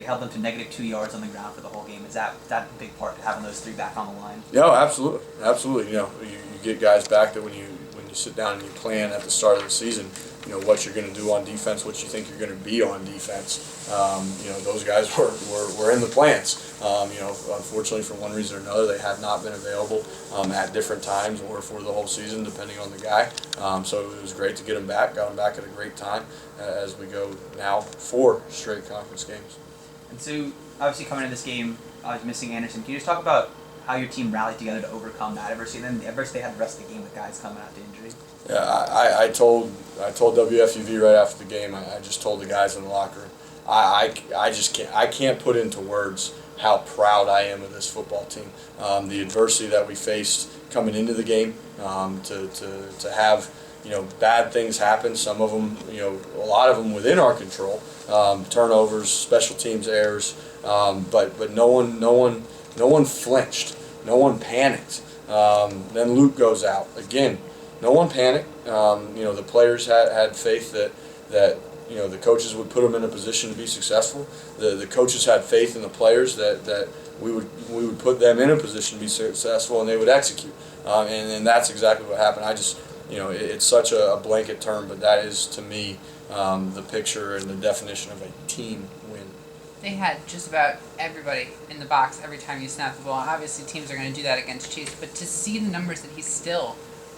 held them to -2 yards on the ground for the whole game. Is that a big part, having those three back on the line? Yeah, absolutely, absolutely. You get guys back that when you sit down and you plan at the start of the season, what you're going to do on defense, what you think you're going to be on defense. Those guys were in the plans. Unfortunately, for one reason or another, they have not been available at different times or for the whole season, depending on the guy. So it was great to get them back. Got them back at a great time as we go now 4 straight conference games. And so, obviously, coming into this game, missing Anderson. Can you just talk about how your team rallied together to overcome that adversity, and then the adversity they had the rest of the game with guys coming out to injury? Yeah, I told WFUV right after the game. I just told the guys in the locker room. I can't put into words how proud I am of this football team. The adversity that we faced coming into the game, to have bad things happen. Some of them, a lot of them within our control. Turnovers, special teams errors, but no one flinched. No one panicked. Then Luke goes out again. No one panicked. The players had faith that the coaches would put them in a position to be successful. The coaches had faith in the players that we would put them in a position to be successful, and they would execute. And that's exactly what happened. It's such a blanket term, but that is, to me, the picture and the definition of a team win. They had just about everybody in the box every time you snap the ball. Obviously, teams are going to do that against Chase, but to see the numbers that he's still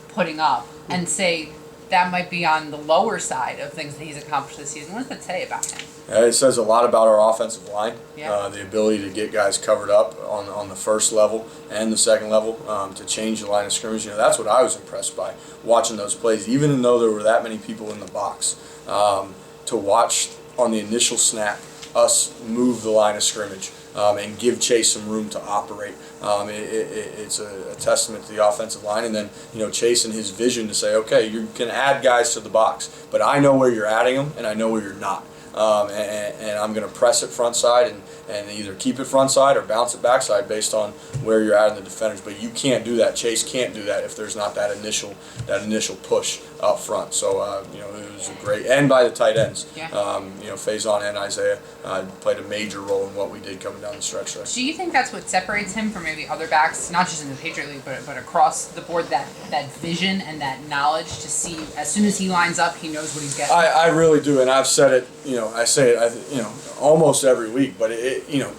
putting up and say that might be on the lower side of things that he's accomplished this season, what does that say about him? It says a lot about our offensive line. Yeah. The ability to get guys covered up on the first level and the second level, to change the line of scrimmage. That's what I was impressed by, watching those plays, even though there were that many people in the box. To watch on the initial snap us move the line of scrimmage and give Chase some room to operate. It's a testament to the offensive line, and then Chase and his vision to say, okay, you can add guys to the box, but I know where you're adding them and I know where you're not. And I'm going to press it front side and either keep it front side or bounce it backside based on where you're at in the defenders. But you can't do that. Chase can't do that if there's not that initial push up front. So it was a great, and by the tight ends. Yeah. Faison and Isaiah played a major role in what we did coming down the stretch there. Do you think that's what separates him from maybe other backs, not just in the Patriot League, but across the board, that vision and that knowledge to see as soon as he lines up, he knows what he's getting? I really do, and I've said it. I say it. Almost every week. But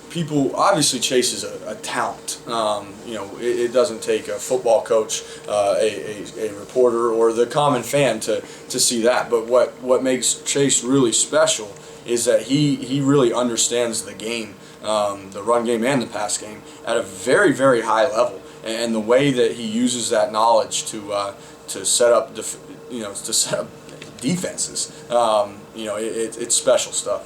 people obviously Chase is a talent. It doesn't take a football coach, a reporter, or the common fan to see that. But what makes Chase really special is that he really understands the game, the run game and the pass game, at a very, very high level. And the way that he uses that knowledge to set up defenses, it's special stuff.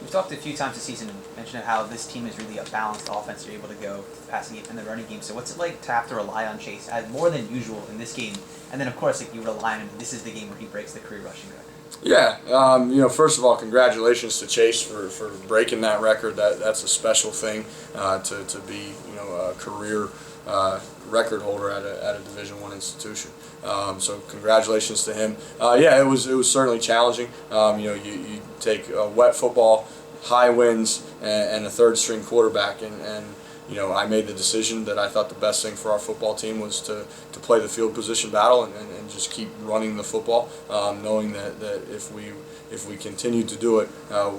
We've talked a few times this season and mentioned how this team is really a balanced offense. You're able to go to the passing game and the running game. So what's it like to have to rely on Chase more than usual in this game? And then, of course, you rely on him. This is the game where he breaks the career rushing record. Yeah, first of all, congratulations to Chase for breaking that record. That's a special thing, to be a career record holder at a Division I institution. So congratulations to him. It was certainly challenging. You take wet football, high winds, and a third string quarterback, and I made the decision that I thought the best thing for our football team was to play the field position battle and just keep running the football, knowing that if we continued to do it,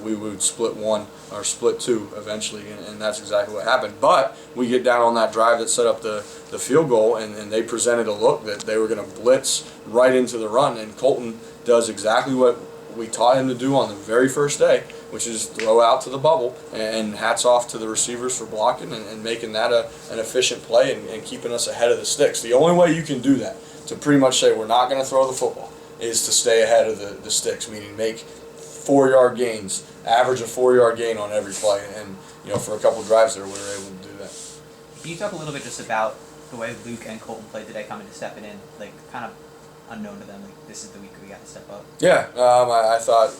we would split one or split two eventually, and that's exactly what happened. But we get down on that drive that set up the field goal, and they presented a look that they were going to blitz right into the run, and Colton does exactly what we taught him to do on the very first day, which is throw out to the bubble, and hats off to the receivers for blocking and making that an efficient play and keeping us ahead of the sticks. The only way you can do that, to pretty much say we're not going to throw the football, is to stay ahead of the sticks, meaning make 4-yard gains, average a 4-yard gain on every play, and for a couple drives there we were able to do that. Can you talk a little bit just about the way Luke and Colton played today, coming to stepping in, kind of unknown to them, this is the week we got to step up? Yeah, I thought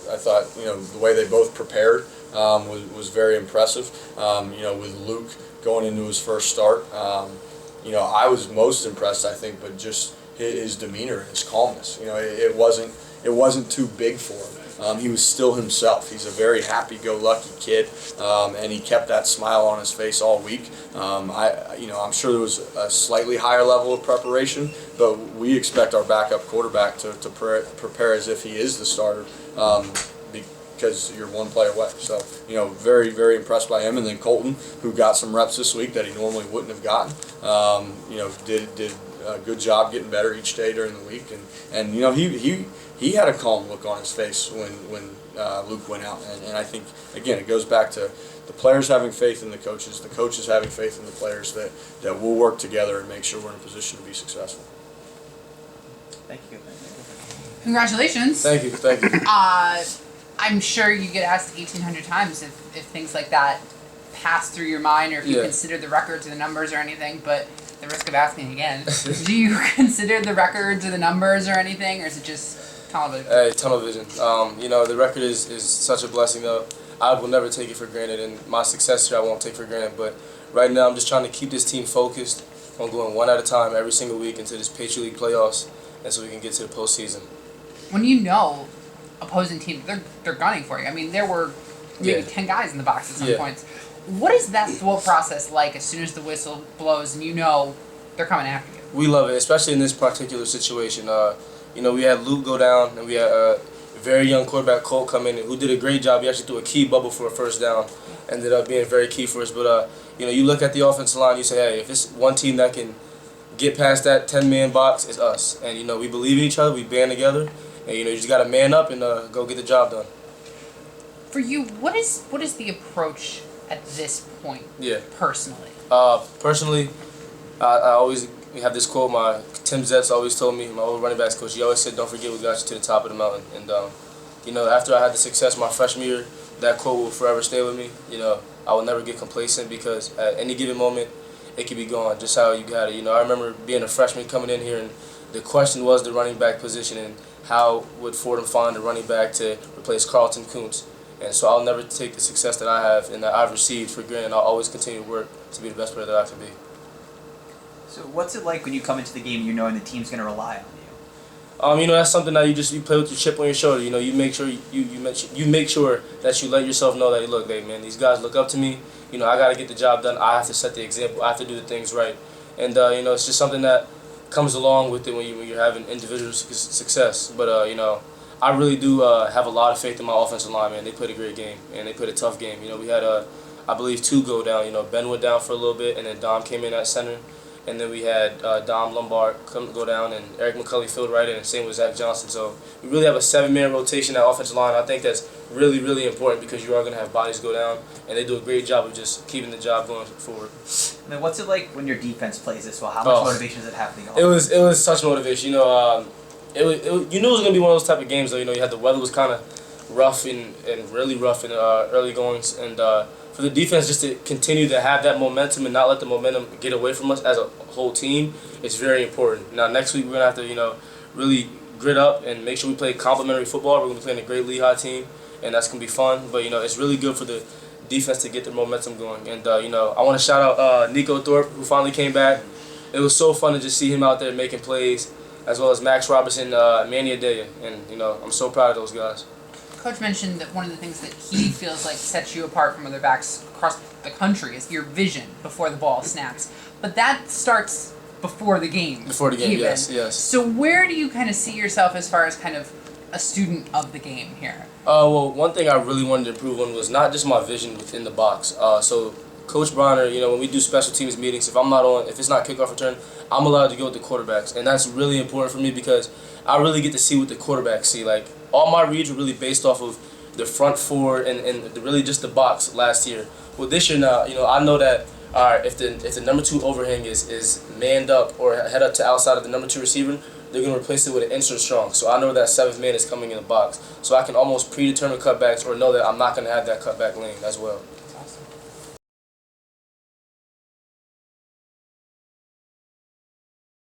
the way they both prepared was very impressive. With Luke going into his first start, I was most impressed, I think, but just his demeanor, his calmness. It wasn't too big for him. he was still himself. He's a very happy-go-lucky kid, and he kept that smile on his face all week. I'm sure there was a slightly higher level of preparation, but we expect our backup quarterback to prepare as if he is the starter. Because you're one play away. So, very, very impressed by him. And then Colton, who got some reps this week that he normally wouldn't have gotten, did a good job getting better each day during the week. And he had a calm look on his face when Luke went out. And I think, again, it goes back to the players having faith in the coaches having faith in the players, that we'll work together and make sure we're in a position to be successful. Thank you. Congratulations. Thank you. I'm sure you get asked 1,800 times if things like that pass through your mind, or if you consider the records or the numbers or anything, but the risk of asking again, do you consider the records or the numbers or anything, or is it just tunnel vision? Hey, tunnel vision. The record is such a blessing, though. I will never take it for granted, and my success here I won't take for granted, but right now I'm just trying to keep this team focused on going one at a time every single week into this Patriot League playoffs, and so we can get to the postseason. When opposing team, they're gunning for you. I mean, there were maybe 10 guys in the box at some points. What is that throw process like as soon as the whistle blows and they're coming after you? We love it, especially in this particular situation. We had Luke go down, and we had a very young quarterback, Colt, come in, who did a great job. He actually threw a key bubble for a first down. Ended up being very key for us. But, you look at the offensive line, you say, hey, if it's one team that can get past that 10-man box, it's us. And, we believe in each other. We band together. And, you just got to man up and go get the job done. For you, what is the approach at this point? Personally. Personally, I always have this quote. Tim Zetz always told me, my old running backs coach. He always said, "Don't forget what got you to the top of the mountain." And after I had the success my freshman year, that quote will forever stay with me. I will never get complacent, because at any given moment, it could be gone. Just how you got it. I remember being a freshman coming in here, and the question was the running back position, and how would Fordham find a running back to replace Carlton Kuntz? And so I'll never take the success that I have and that I've received for granted. I'll always continue to work to be the best player that I can be. So what's it like when you come into the game knowing the team's going to rely on you? That's something that you play with your chip on your shoulder. You make sure you make sure that you let yourself know that, hey, look, hey, man, these guys look up to me. I got to get the job done. I have to set the example. I have to do the things right. And it's just something that comes along with it when you're having individual success. But I really do have a lot of faith in my offensive line, man. They played a great game, and they played a tough game. We had I believe 2 go down. Ben went down for a little bit, and then Dom came in at center, and then we had Dom Lombard go down, and Eric McCulley filled right in, and same with Zach Johnson. So we really have a 7-man rotation at offensive line. I think that's really, really important, because you are going to have bodies go down, and they do a great job of just keeping the job going forward. I mean, what's it like when your defense plays this well? How much motivation does it have for you? It was such motivation. You knew it was going to be one of those type of games, though. You had the weather was kind of rough and really rough in early goings, and for the defense just to continue to have that momentum and not let the momentum get away from us as a whole team, it's very important. Now next week we're going to have to really grit up and make sure we play complementary football. We're going to be playing a great Lehigh team, and that's going to be fun. But it's really good for the defense to get their momentum going. And I want to shout out Nico Thorpe, who finally came back. It was so fun to just see him out there making plays, as well as Max Robertson, Manny Adea, and I'm so proud of those guys. Coach mentioned that one of the things that he feels like sets you apart from other backs across the country is your vision before the ball snaps. But that starts before the game. Before the game, even. yes. So where do you kind of see yourself as far as kind of a student of the game here? Well, one thing I really wanted to improve on was not just my vision within the box. So Coach Breiner, when we do special teams meetings, if it's not kickoff return, I'm allowed to go with the quarterbacks, and that's really important for me, because I really get to see what the quarterbacks see. Like, all my reads were really based off of the front four and really just the box last year. Well, this year now, I know that if the number 2 overhang is manned up or head up to outside of the number 2 receiver, they're going to replace it with an insert strong. So I know that 7th man is coming in the box. So I can almost predetermine cutbacks or know that I'm not going to have that cutback lane as well.